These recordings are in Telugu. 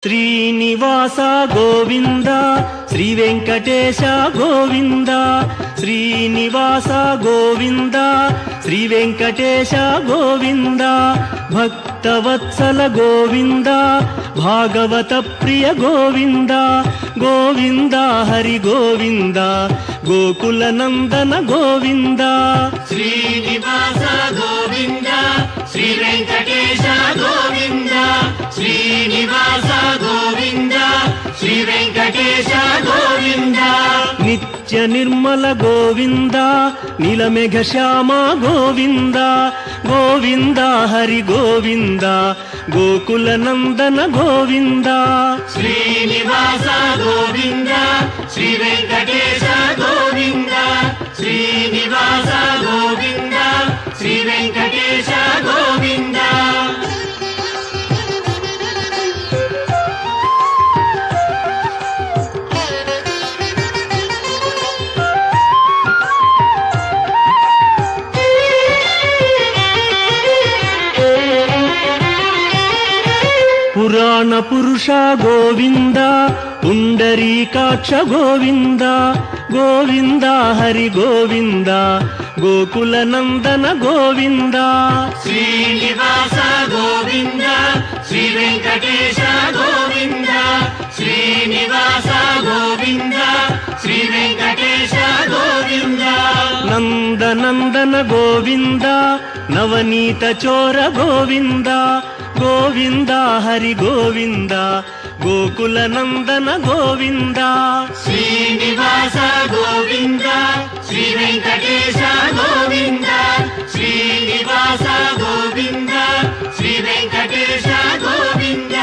శ్రీనివాస గోవింద శ్రీ వెంకటేశ గోవింద శ్రీనివాస గోవింద శ్రీ వెంకటేశ గోవింద భక్తవత్సల గోవింద భాగవత ప్రియ గోవింద గోవింద హరి గోవింద గోకుల నందన గోవింద శ్రీనివాస గోవింద శ్రీ వెంకటేశ గోవింద శ్రీనివాస గోవింద శ్రీ వెంకటేశ గోవింద నిత్య నిర్మల గోవింద నీలమేఘ శ్యామ గోవింద గోవింద హరి గోవింద గోకుల నందన గోవింద శ్రీనివాస గోవింద శ్రీ వెంకటేశ గోవింద శ్రీనివాస గోవింద శ్రీ వెంకటేశ గోవింద పురాణ పురుష గోవింద పుండరీకాక్ష గోవింద గోవింద హరి గోవింద గోకుల నందన గోవింద శ్రీనివాస గోవింద శ్రీ వెంకటేశ గోవింద శ్రీనివాస గోవింద శ్రీ వెంకటేశ గోవింద నందనందన గోవింద నవనీత చోర గోవింద గోవింద హరి గోవింద గోకుల నందన గోవింద శ్రీనివాస గోవింద శ్రీ వెంకటేశ గోవింద శ్రీనివాస గోవింద శ్రీ వెంకటేశ గోవింద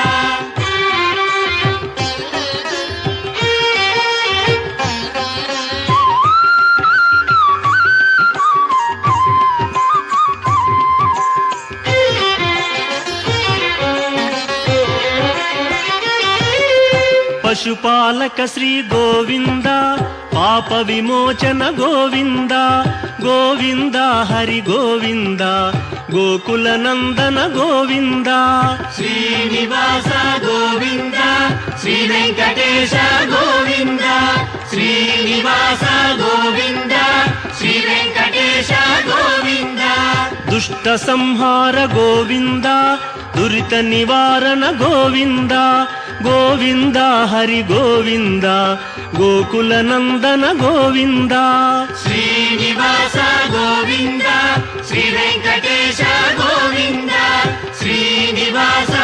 పశుపాలక శ్రీ గోవింద పాప విమోచన గోవింద గోవింద హరి గోవింద గోకుల నందన గోవింద శ్రీనివాస గోవింద శ్రీ వెంకటేశ గోవింద శ్రీనివాస గోవింద శ్రీ వెంకటేశ గోవింద దుష్ట సంహార గోవింద దురిత నివారణ గోవింద గోవింద హరి గోవింద గోకుల నందన గోవింద శ్రీనివాస గోవింద శ్రీ వెంకటేశ గోవింద శ్రీనివాస